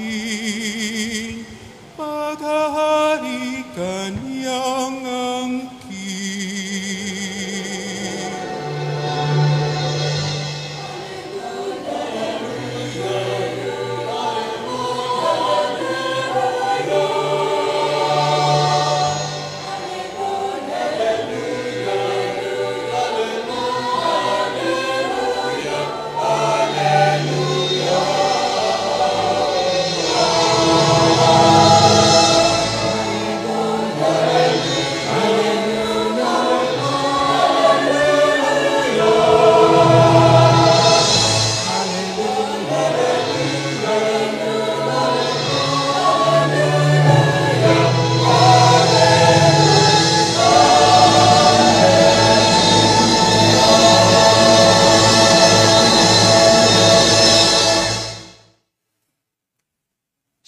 ating paghahari Kanyang angkin.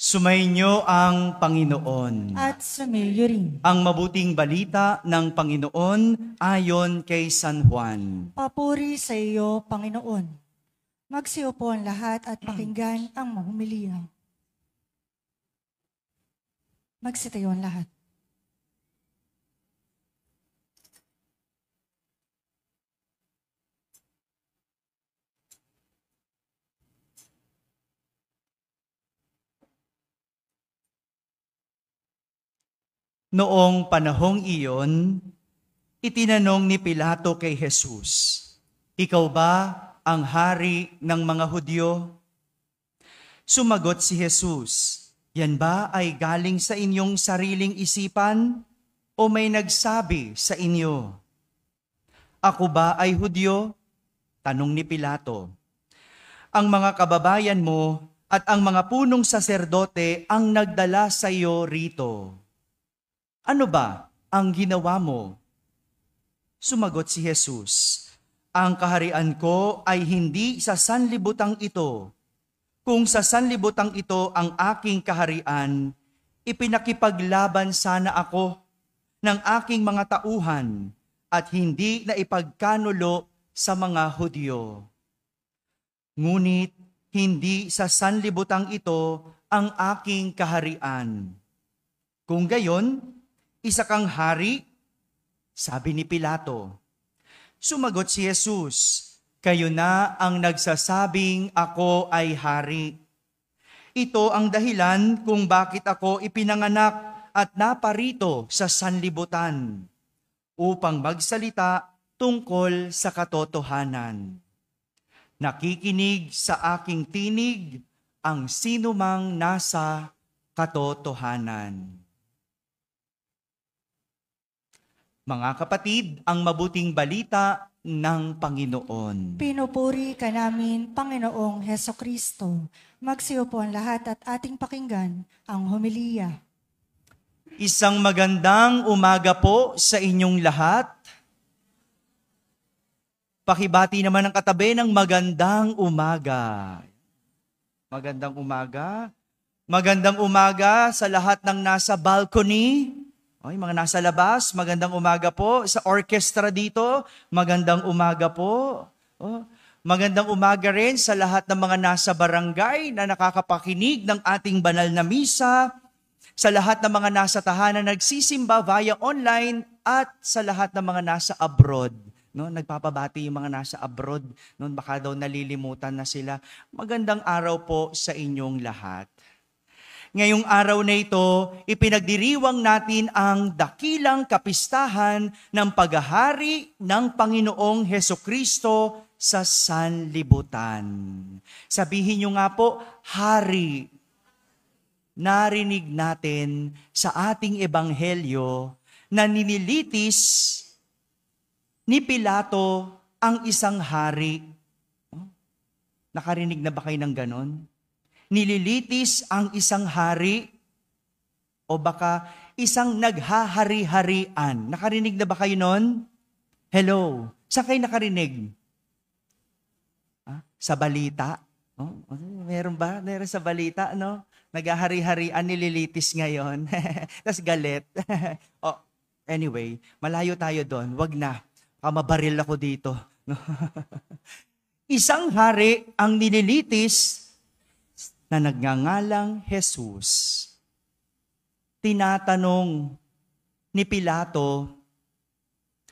Sumainyo ang Panginoon. At sumayo rin. Ang mabuting balita ng Panginoon ayon kay San Juan. Papuri sa iyo, Panginoon. Magsiupo ang lahat at pakinggan ang mahumiliya. Magsitayo ang lahat. Noong panahong iyon, itinanong ni Pilato kay Jesus, "Ikaw ba ang hari ng mga Hudyo?" Sumagot si Jesus, "Yan ba ay galing sa inyong sariling isipan o may nagsabi sa inyo?" "Ako ba ay Hudyo?" tanong ni Pilato. "Ang mga kababayan mo at ang mga punong saserdote ang nagdala sa iyo rito. Ano ba ang ginawa mo?" Sumagot si Jesus, "Ang kaharian ko ay hindi sa sanlibutang ito. Kung sa sanlibutang ito ang aking kaharian, ipinakipaglaban sana ako ng aking mga tauhan at hindi na ipagkanulo sa mga Hudyo. Ngunit hindi sa sanlibutang ito ang aking kaharian. Kung gayon, isa kang hari?" sabi ni Pilato. Sumagot si Jesus, "Kayo na ang nagsasabing ako ay hari. Ito ang dahilan kung bakit ako ipinanganak at naparito sa sanlibutan, upang magsalita tungkol sa katotohanan. Nakikinig sa aking tinig ang sinumang nasa katotohanan." Mga kapatid, ang mabuting balita ng Panginoon. Pinupuri ka namin, Panginoong Hesukristo. Magsiupo ang lahat at ating pakinggan ang homilya. Isang magandang umaga po sa inyong lahat. Pakibati naman ang katabi ng magandang umaga. Magandang umaga. Magandang umaga sa lahat ng nasa balcony. Ay, mga nasa labas, magandang umaga po. Sa orchestra dito, magandang umaga po. Magandang umaga rin sa lahat ng mga nasa barangay na nakakapakinig ng ating banal na misa, sa lahat ng mga nasa tahanan nagsisimba via online, at sa lahat ng mga nasa abroad. No, nagpapabati yung mga nasa abroad. No, baka daw nalilimutan na sila. Magandang araw po sa inyong lahat. Ngayong araw na ito, ipinagdiriwang natin ang dakilang kapistahan ng paghahari ng Panginoong Hesukristo sa sanlibutan. Sabihin niyo nga po, hari. Narinig natin sa ating ebanghelyo na ninilitis ni Pilato ang isang hari. Nakarinig na ba kayo ng ganon? Nililitis ang isang hari o baka isang naghahari-harian. Nakarinig na ba kayo nun? Hello? Saan kayo nakarinig? Sa balita? Meron ba? Meron sa balita, no? Naghahari-harian, nililitis ngayon. Tapos galit. Anyway, malayo tayo doon. Wag na. Mabaril ako dito. Isang hari ang nililitis na nagngangalang Jesus. Tinatanong ni Pilato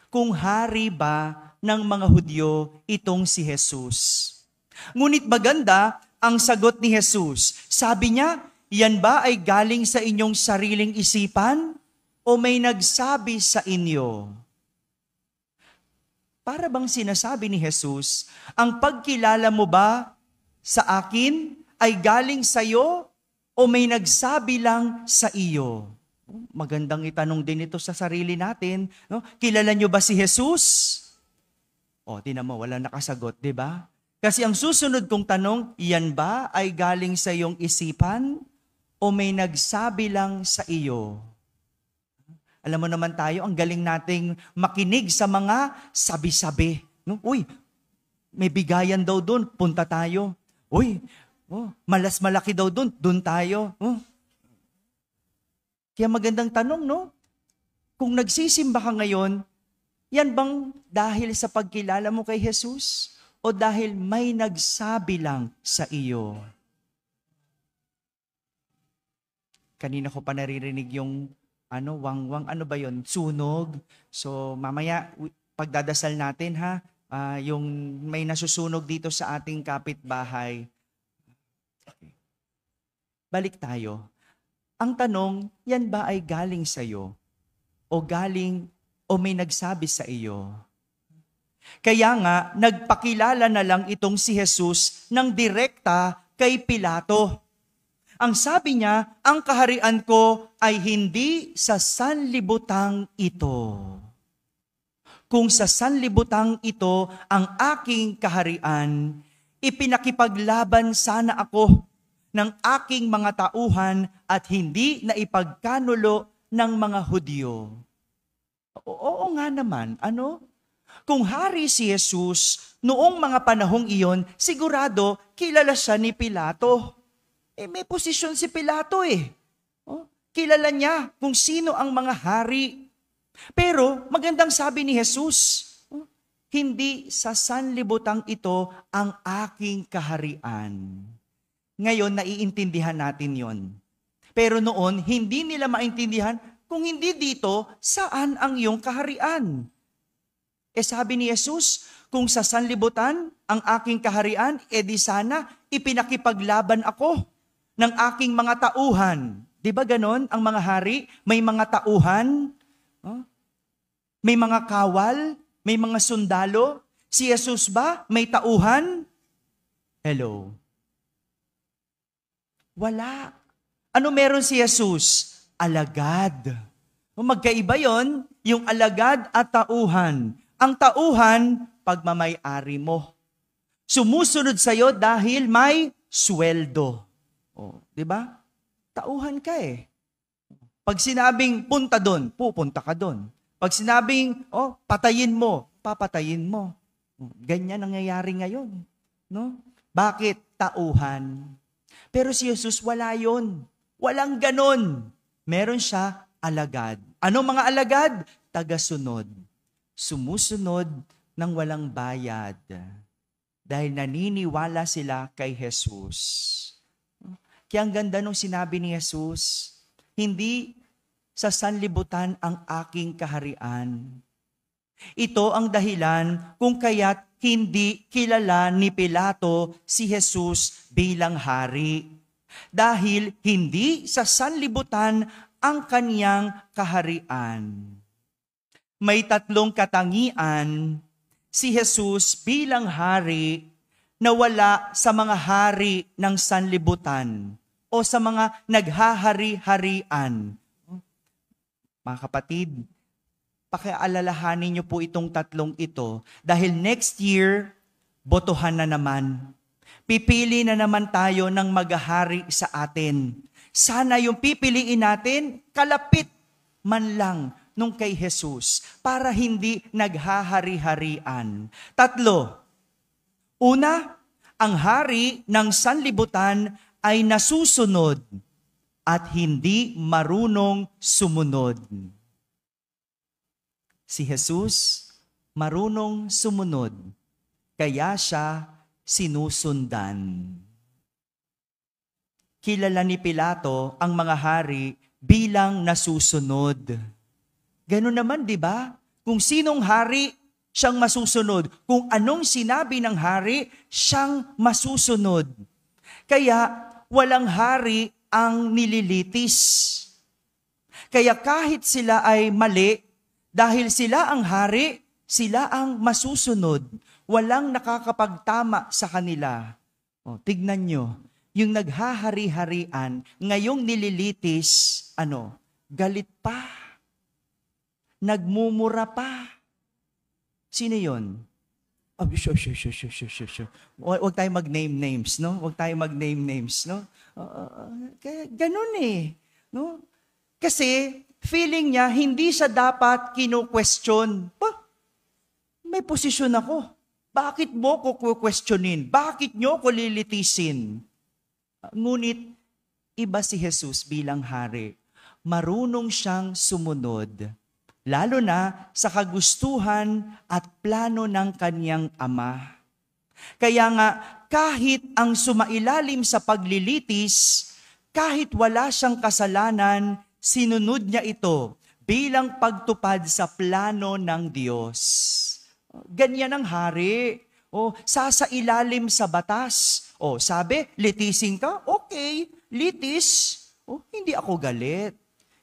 kung hari ba ng mga Hudyo itong si Jesus. Ngunit maganda ang sagot ni Jesus. Sabi niya, yan ba ay galing sa inyong sariling isipan o may nagsabi sa inyo? Para bang sinasabi ni Jesus, ang pagkilala mo ba sa akin ay galing sa iyo o may nagsabi lang sa iyo? Magandang itanong din ito sa sarili natin. No? Kilala niyo ba si Jesus? O, tinan mo, wala nakasagot, di ba? Kasi ang susunod kong tanong, yan ba ay galing sa iyong isipan o may nagsabi lang sa iyo? Alam mo naman tayo, ang galing nating makinig sa mga sabi-sabi. No? Uy, may bigayan daw doon, punta tayo. Uy, malas malaki daw doon, doon tayo. Kaya magandang tanong, no? Kung nagsisimba ka ngayon, yan bang dahil sa pagkilala mo kay Jesus? O dahil may nagsabi lang sa iyo? Kanina ko pa naririnig yung wangwang, ano ba yon? Sunog. So mamaya, pagdadasal natin ha, yung may nasusunog dito sa ating kapitbahay. Okay. Balik tayo. Ang tanong, yan ba ay galing sa iyo? O may nagsabi sa iyo? Kaya nga, nagpakilala na lang itong si Jesus ng direkta kay Pilato. Ang sabi niya, ang kaharian ko ay hindi sa sanlibutang ito. Kung sa sanlibutang ito ang aking kaharian, ipinakipaglaban sana ako ng aking mga tauhan at hindi na ipagkanulo ng mga Hudyo. Oo nga naman, Kung hari si Jesus, noong mga panahong iyon, sigurado kilala siya ni Pilato. May posisyon si Pilato . Kilala niya kung sino ang mga hari. Pero magandang sabi ni Jesus, hindi sa sanlibutang ito ang aking kaharian. Ngayon, naiintindihan natin yon. Pero noon, hindi nila maintindihan kung hindi dito, saan ang iyong kaharian? Sabi ni Jesus, kung sa sanlibutan ang aking kaharian, di sana ipinakipaglaban ako ng aking mga tauhan. Di ba ganon ang mga hari? May mga tauhan, may mga kawal, may mga sundalo. Si Jesus ba may tauhan? Hello? Wala. Ano meron si Jesus? Alagad. Magkaiba yon, yung alagad at tauhan. Ang tauhan, pagmamay-ari mo. Sumusunod sa'yo dahil may sweldo. Di ba? Tauhan ka . Pag sinabing punta doon, pupunta ka doon. Pag sinabing patayin mo, papatayin mo. Ganyan nangyayari ngayon. No? Bakit? Tauhan. Pero si Jesus wala yon. Walang ganon. Meron siya alagad. Ano mga alagad? Tagasunod. Sumusunod ng walang bayad dahil naniniwala sila kay Jesus. Kaya ang ganda nung sinabi ni Jesus, hindi sa sanlibutan ang aking kaharian. Ito ang dahilan kung kaya't hindi kilala ni Pilato si Jesus bilang hari. Dahil hindi sa sanlibutan ang kaniyang kaharian. May tatlong katangian si Jesus bilang hari na wala sa mga hari ng sanlibutan o sa mga naghahari-harian. Mga kapatid, pakialalahanin niyo po itong tatlong ito dahil next year, botohan na naman. Pipili na naman tayo ng maghahari sa atin. Sana yung pipiliin natin, kalapit man lang nung kay Jesus para hindi naghahari-harian. Tatlo, una, ang hari ng sanlibutan ay nasusunod at hindi marunong sumunod. Si Jesus marunong sumunod, kaya siya sinusundan. kilala ni Pilato ang mga hari bilang nasusunod. Ganun naman, di ba? Kung sinong hari, siyang masusunod. Kung anong sinabi ng hari, siyang masusunod. Kaya walang hari ang nililitis. Kaya kahit sila ay mali, dahil sila ang hari, sila ang masusunod. Walang nakakapagtama sa kanila. Tignan nyo, yung naghahari-harian, ngayong nililitis, galit pa. Nagmumura pa. Sino yun? Huwag tayo mag-name names, no? Huwag tayo mag-name names, no? Ganun eh. No? Kasi, feeling niya, hindi siya dapat kino-question. May posisyon ako. Bakit mo ko questionin? Bakit nyo ko lilitisin? Ngunit, iba si Jesus bilang hari. Marunong siyang sumunod. Lalo na sa kagustuhan at plano ng kaniyang ama. Kaya nga, kahit ang sumailalim sa paglilitis, kahit wala siyang kasalanan, sinunod niya ito bilang pagtupad sa plano ng Diyos. Ganyan ang hari. Sasailalim sa batas. Sabi, litisin ka? Okay, litis. Hindi ako galit.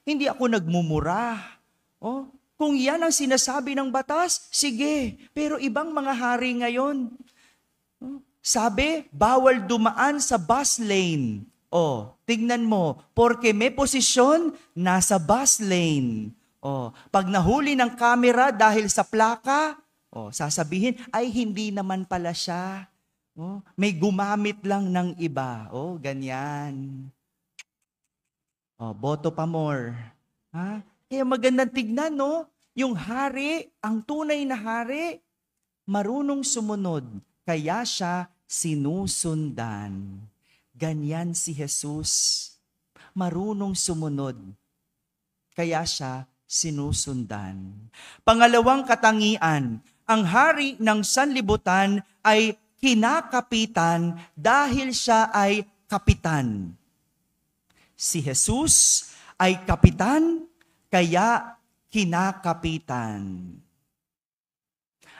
Hindi ako nagmumura. Kung yan ang sinasabi ng batas, sige. Pero ibang mga hari ngayon, sabi, bawal dumaan sa bus lane. Tignan mo, porque may posisyon, nasa bus lane. Pag nahuli ng kamera dahil sa plaka, sasabihin, ay hindi naman pala siya. May gumamit lang ng iba. Ganyan. Boto pa more. Kaya magandang tignan, no? Yung hari, ang tunay na hari, marunong sumunod. Kaya siya sinusundan. Ganyan si Jesus. Marunong sumunod. Kaya siya sinusundan. Pangalawang katangian, ang hari ng sanlibutan ay kinakapitan dahil siya ay kapitan. Si Jesus ay kapitan, kaya kinakapitan.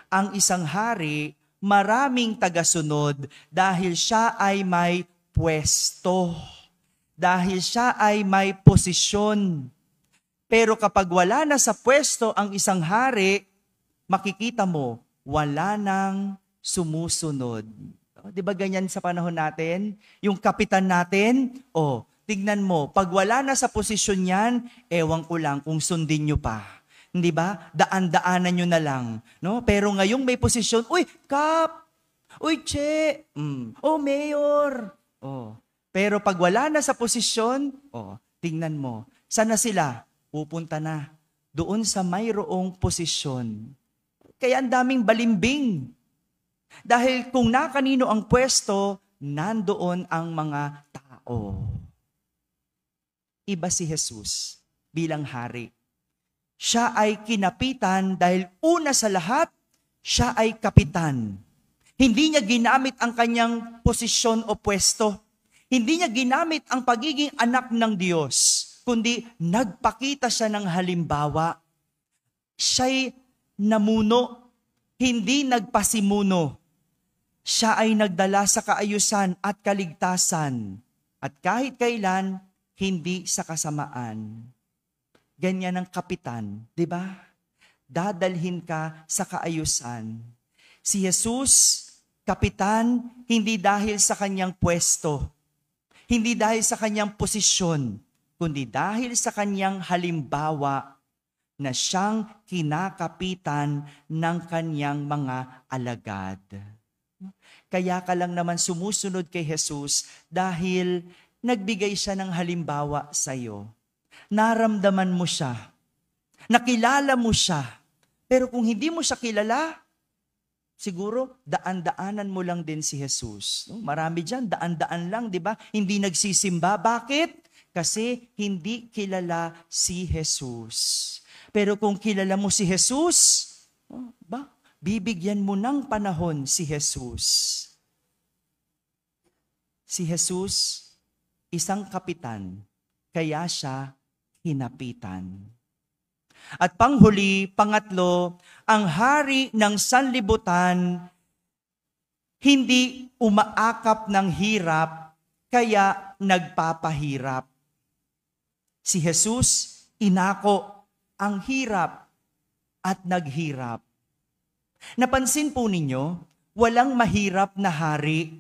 Ang isang hari, maraming tagasunod dahil siya ay may pwesto. Dahil siya ay may posisyon. Pero kapag wala na sa pwesto ang isang hari, makikita mo, wala nang sumusunod. Di ba ganyan sa panahon natin? Yung kapitan natin, tignan mo, pag wala na sa posisyon yan, ewan ko lang kung sundin nyo pa. Hindi ba? Daan-daanan nyo na lang. No? Pero ngayong may posisyon, uy, Kap! Uy, Che! Mayor! Pero pag wala na sa posisyon, tingnan mo, sana sila pupunta na doon sa mayroong posisyon. Kaya ang daming balimbing. Dahil kung na kanino ang pwesto, nandoon ang mga tao. Iba si Jesus bilang hari. Siya ay kinapitan dahil una sa lahat, siya ay kapitan. Hindi niya ginamit ang kanyang posisyon o pwesto. Hindi niya ginamit ang pagiging anak ng Diyos, kundi nagpakita siya ng halimbawa. Siya'y namuno, hindi nagpasimuno. Siya ay nagdala sa kaayusan at kaligtasan. At kahit kailan, hindi sa kasamaan. Ganyan ang kapitan, di ba? Dadalhin ka sa kaayusan. Si Jesus, kapitan, hindi dahil sa kanyang pwesto, hindi dahil sa kanyang posisyon, kundi dahil sa kanyang halimbawa na siyang kinakapitan ng kanyang mga alagad. Kaya ka lang naman sumusunod kay Jesus dahil nagbigay siya ng halimbawa sa iyo. Naramdaman mo siya. Nakilala mo siya. Pero kung hindi mo siya kilala, siguro daan-daanan mo lang din si Jesus. Marami dyan, daan-daan lang, di ba? Hindi nagsisimba. Bakit? Kasi hindi kilala si Jesus. Pero kung kilala mo si Jesus, bibigyan mo ng panahon si Jesus. Si Jesus, isang kapitan, kaya siya hinapitan. At panghuli, pangatlo, ang hari ng sanlibutan hindi umaakap ng hirap, kaya nagpapahirap. Si Jesus, inako ang hirap at naghirap. Napansin po ninyo, walang mahirap na hari.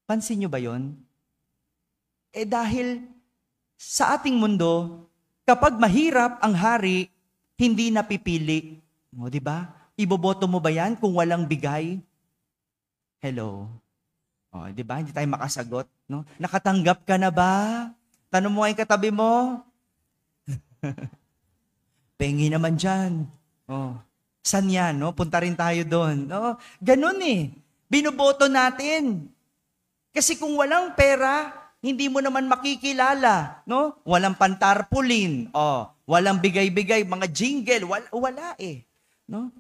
Pansin nyo ba yon? Dahil sa ating mundo, kapag mahirap ang hari, hindi napipili. O, di ba? Iboboto mo ba yan kung walang bigay? Hello. O, di ba? Hindi tayo makasagot. No? Nakatanggap ka na ba? Tanong mo ay katabi mo. Pengi naman dyan. O, san yan? No? Punta rin tayo doon. No? Ganun eh. Binoboto natin. Kasi kung walang pera, hindi mo naman makikilala, no? Walang pantarpulin, walang bigay-bigay, mga jingle, wala eh, no?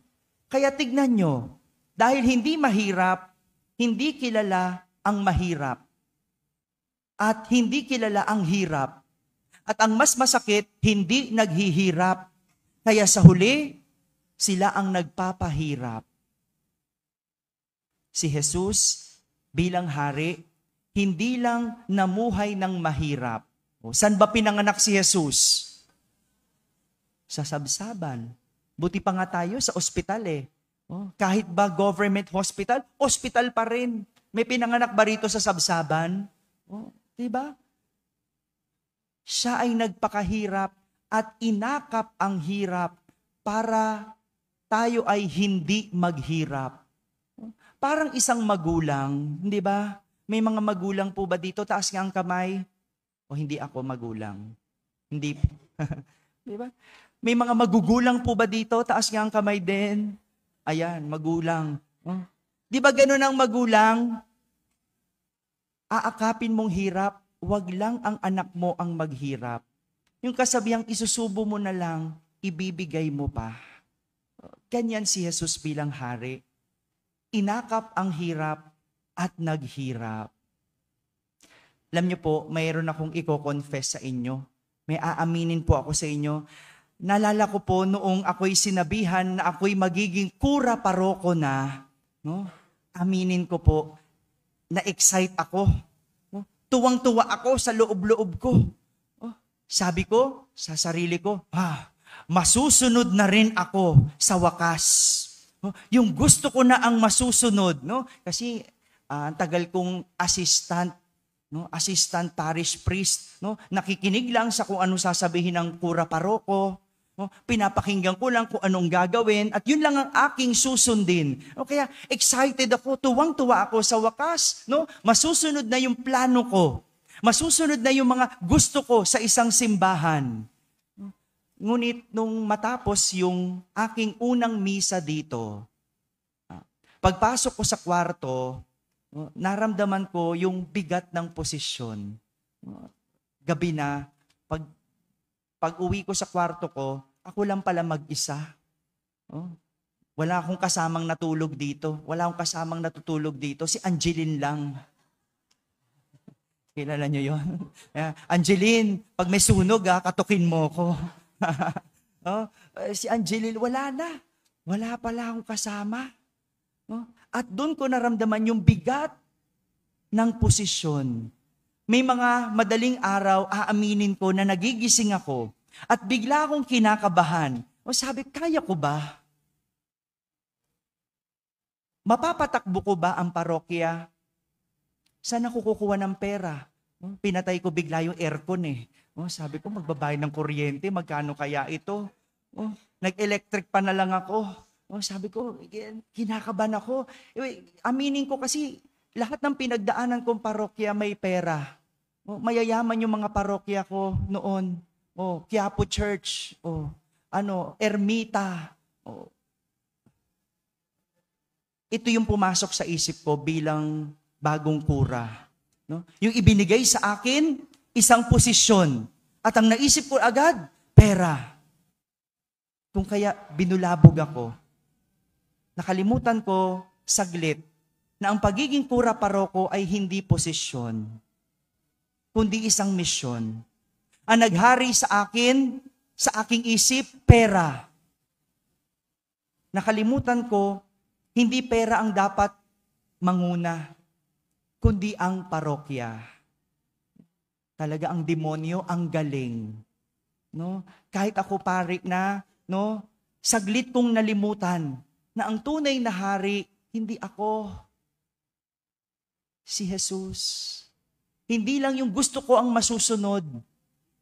Kaya tignan nyo, dahil hindi mahirap, hindi kilala ang mahirap. At hindi kilala ang hirap. At ang mas masakit, hindi naghihirap. Kaya sa huli, sila ang nagpapahirap. Si Jesus bilang hari, hindi lang namuhay ng mahirap. Saan ba pinanganak si Jesus? Sa sabsaban. Buti pa nga tayo sa ospital eh. Kahit ba government hospital, ospital pa rin. May pinanganak ba rito sa sabsaban? Diba? Siya ay nagpakahirap at inakap ang hirap para tayo ay hindi maghirap. Parang isang magulang, hindi ba? May mga magulang po ba dito? Taas nga ang kamay. O hindi ako magulang? Hindi. Di ba? May mga magugulang po ba dito? Taas nga ang kamay din. Ayan, magulang. Di ba ganun ang magulang? Aakapin mong hirap, wag lang ang anak mo ang maghirap. Yung kasabihang isusubo mo na lang, ibibigay mo pa. Ganyan si Jesus bilang hari. Inakap ang hirap at naghirap. Alam niyo po, mayroon akong i-confess sa inyo. May aaminin po ako sa inyo. Naalala ko po noong ako'y sinabihan na ako'y magiging kura paroko na. No? Aminin ko po, na-excite ako. No? Tuwang-tuwa ako sa loob-loob ko. Sabi ko sa sarili ko, masusunod na rin ako sa wakas. Yung gusto ko na ang masusunod. No? Kasi ang tagal kong assistant, no? Assistant parish priest, no? Nakikinig lang sa kung anong sasabihin ng kura paroko, no? Pinapakinggan ko lang kung anong gagawin, at yun lang ang aking susundin. No? Kaya excited ako, tuwang-tuwa ako sa wakas, no? Masusunod na yung plano ko, masusunod na yung mga gusto ko sa isang simbahan. Ngunit nung matapos yung aking unang misa dito, pagpasok ko sa kwarto, naramdaman ko yung bigat ng posisyon. Gabi na, pag uwi ko sa kwarto ko, ako lang pala mag-isa. Wala akong kasamang natulog dito. Wala akong kasamang natutulog dito. Si Angeline lang. Kilala niyo yun? Angeline, pag may sunog, katukin mo ko. Si Angeline, wala na. Wala pala akong kasama. At doon ko naramdaman yung bigat ng posisyon. May mga madaling araw, aaminin ko na nagigising ako at bigla akong kinakabahan. Sabi, kaya ko ba? Mapapatakbo ko ba ang parokya? Saan ako kukuha ng pera? Pinatay ko bigla yung aircon eh. Sabi ko, magbabayad ng kuryente, magkano kaya ito? Nag-electric pa na lang ako. Sabi ko, kinakabahan ako. Aminin ko kasi lahat ng pinagdaanan kong parokya may pera. Mayayaman yung mga parokya ko noon. Quiapo Church. Ermita. Ito yung pumasok sa isip ko bilang bagong kura. Yung ibinigay sa akin, isang posisyon. At ang naisip ko agad, pera. Kung kaya binulabog ako, nakalimutan ko saglit na ang pagiging kura paroko ay hindi posisyon. kundi isang misyon. Ang naghari sa akin, sa aking isip, pera. Nakalimutan ko, hindi pera ang dapat manguna, kundi ang parokya. Talaga ang demonyo, ang galing. No? Kahit ako pari na, no, saglit kong nalimutan na ang tunay na hari, hindi ako, si Jesus. Hindi lang yung gusto ko ang masusunod.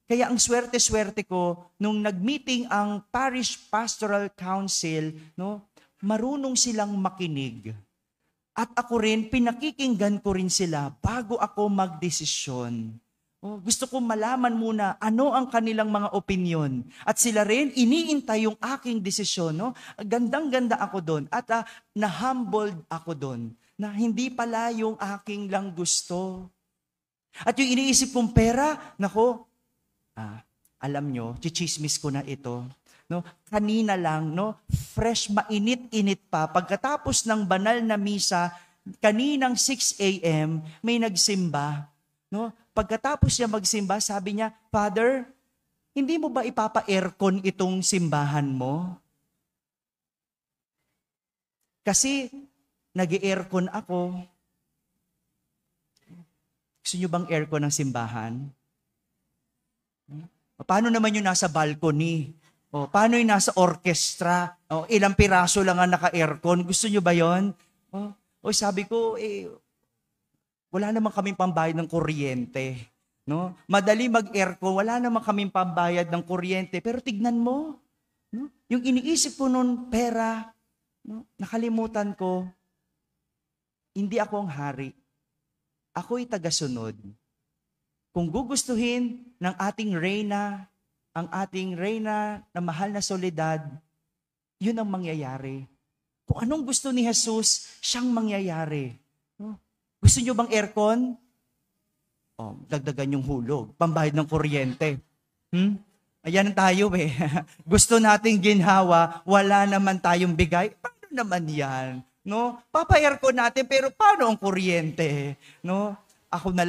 Kaya ang swerte-swerte ko, nung nag-meeting ang Parish Pastoral Council, no, marunong silang makinig. At ako rin, pinakikinggan ko rin sila bago ako magdesisyon. Gusto ko malaman muna ano ang kanilang mga opinyon. At sila rin, iniintay yung aking desisyon. No? Gandang-ganda ako doon. At na-humbled ako doon. Na hindi pala yung aking lang gusto. At yung iniisip kong pera, nako, alam nyo, chichismis ko na ito. No? Kanina lang, no? Fresh, mainit-init pa. Pagkatapos ng banal na misa, kaninang 6 a.m., may nagsimba. No? Pagkatapos niya magsimba, sabi niya, Father, hindi mo ba ipapa-aircon itong simbahan mo? Kasi nag-aircon ako. Gusto niyo bang aircon ng simbahan? Paano naman yung nasa balcony? Paano yung nasa orchestra? Ilang piraso lang ang naka-aircon? Gusto niyo ba yon? Sabi ko, wala naman kaming pambayad ng kuryente. No? Madali mag-aircon, wala naman kaming pambayad ng kuryente. Pero tignan mo, no? Yung iniisip ko noon, pera, no? Nakalimutan ko, hindi ako ang hari. Ako'y tagasunod. Kung gugustuhin ng ating reyna, ang ating reyna na mahal na Soledad, yun ang mangyayari. Kung anong gusto ni Jesus, siyang mangyayari. Gusto nyo bang aircon? Dagdagan yung hulog. Pambayad ng kuryente. Ayan tayo eh. Gusto nating ginhawa, wala naman tayong bigay. Paano naman yan? No? Papa-aircon natin, pero paano ang kuryente? No? Ako na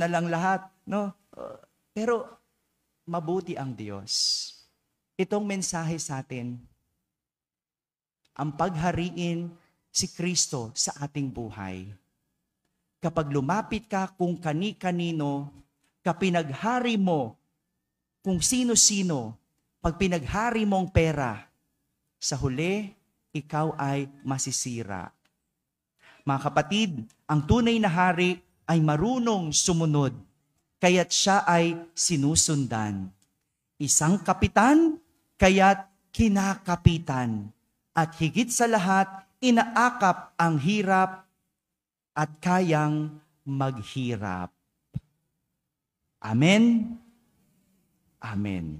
lang lahat. No? Pero mabuti ang Diyos. Itong mensahe sa atin, ang paghariin si Kristo sa ating buhay. Kapag lumapit ka kung kani-kanino, kapinaghari mo kung sino-sino, pag pinaghari mo ang pera, sa huli, ikaw ay masisira. Mga kapatid, ang tunay na hari ay marunong sumunod, kaya't siya ay sinusundan. Isang kapitan, kaya't kinakapitan. At higit sa lahat, inaakap ang hirap at kayang maghirap. Amen? Amen.